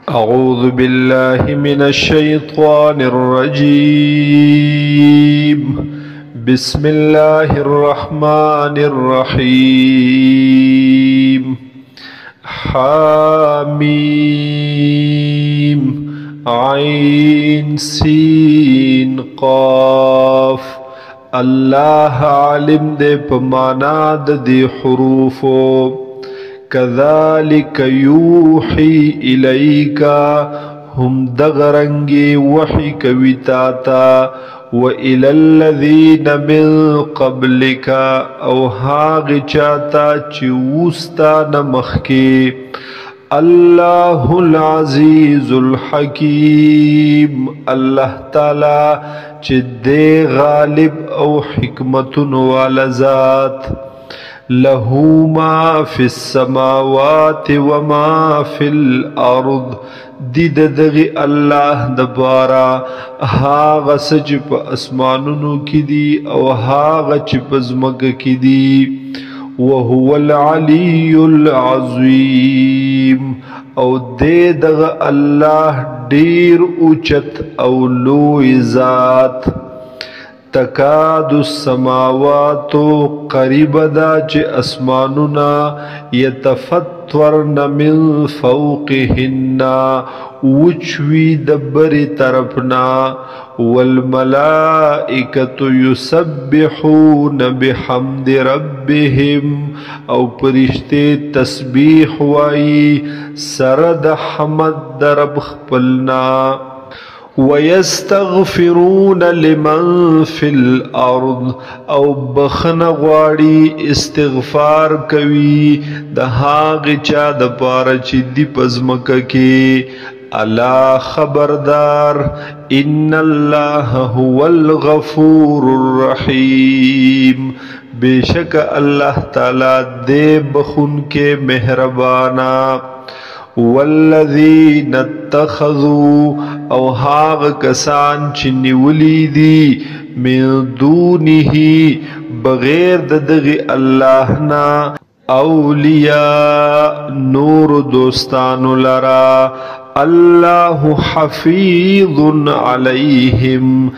أعوذ بالله من الشيطان الرجيم. بسم الله الرحمن الرحيم. حاميم عين سين قاف. الله عالم دے پمانا دے حروفو. كذلك يوحي إليك هم دغرنگي وحي كويتاتا وإلى الذين من قبلك او هاغ چاتا چوستا نمخكي الله العزيز الحكيم. الله تعالى چه غالب او حكمت والا ذات. له ما في السماوات وما في الأرض. دید دغی اللہ دبارا هاغ سجب اسمانونو کی دی او هاغ چپ زمگ کی دی. وهو العلی العظیم. او دے دغ اللہ دیر اوچت او لوی ذات. تکاد السماوات قریب دا چه اسمانونا یتفتورن من فوقهن وچوی دبر طرفنا. والملائکت یسبحون بحمد ربهم. او پرشتے تسبیح وائی سرد حمد درب خپلنا. وَيَسْتَغْفِرُونَ لِمَنْ فِي الْأَرْضِ. او بخن غواړي استغفار کوي د هاغه چا د پاره چې دی پزمکه کې. الا خبردار ان الله هو الغفور الرحیم. بیشک الله تعالی دے بخون کے مہربانا. والذین اتخذوا او هاغ کسان چی نیولی دی من دونه بغیر دغی اللہ نا اولیاء نور دوستانو لرا. اللہ حفیظ علیہم.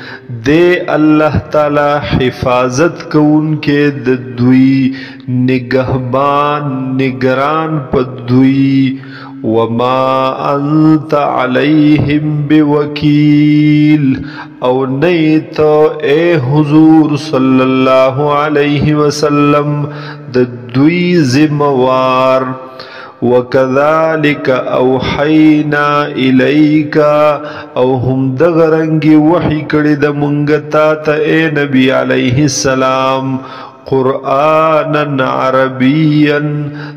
دے اللہ تعالی حفاظت کون کے دوی نگہبان نگران پدوی. وما انت علیہم بوکیل. او نیتو اے حضور صلی اللہ علیہ وسلم دوی ذموار. وَكَذَلِكَ أَوْحَيْنَا إِلَيْكَ. او هم دغرنگی وحی کړی د منگتا تا اے نبی علیہ السلام قرآنا عربیا.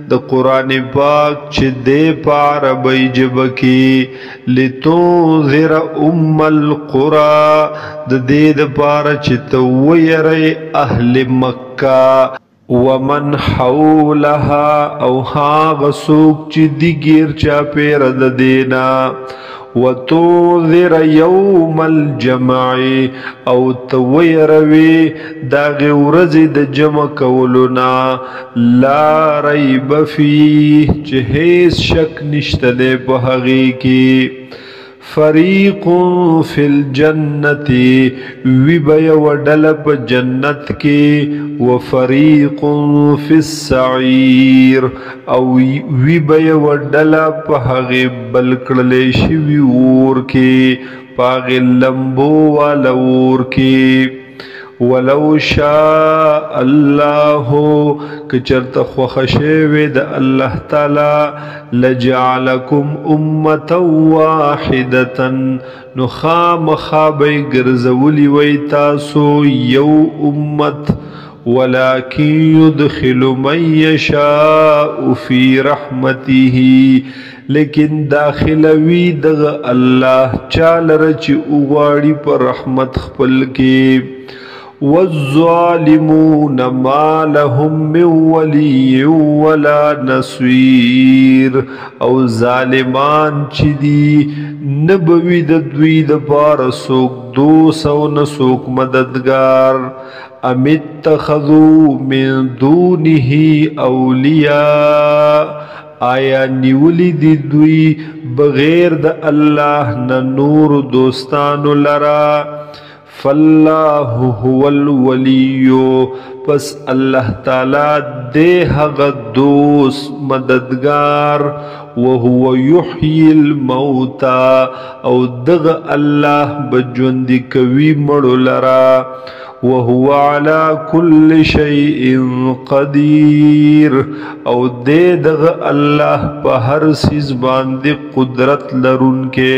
د قرآن پاک چه دے پا عربی جبکی. لتنذر ام القرى. د دے د پارا چه تویر اہل مکہ. ومن حولها او هاغ سوک چی دیگیر چا پیر د دینا. وتنذر یوم الجمع. او تویروی داغی ورزی د جمع کولونا. لا ریب فیه چه هیس شک نشت دے پہغی کی. فریق فی الجنت. وی بیا وڈلپ جنت کی. وفریق فی السعیر. او وی بیا وڈلپ حغی بلکڑلے شوی اور کی پاغی لمبو والور کی. ولو شاء اللہ کچرت خوخشوید اللہ تعالی لجعلکم امتا واحدتا. نخام خوابی گرزولی ویتاسو یو امت. ولكن يدخل من يشاء في رحمته. لیکن داخلوی دغ اللہ چال رچ اغاڑی پر رحمت خپل کے. والظالمون ما لهم من ولی ولا نصير. او ظالمان چی دی نبوی دوی دپار سوک دوست او نسوک مددگار. ام اتخذوا من دونه اولیاء. آیا نیولی دی دوی بغیر د الله نه نور دوستانو لرا فالله هو الولی پس اللہ تعالی دے حق دوست مددگار وهو یحیی الموتا او دغ اللہ بجوندی کوي مړو لرا وهو على كل شيء قدير او دے دغ اللہ په هر سیز باندې قدرت لرونکے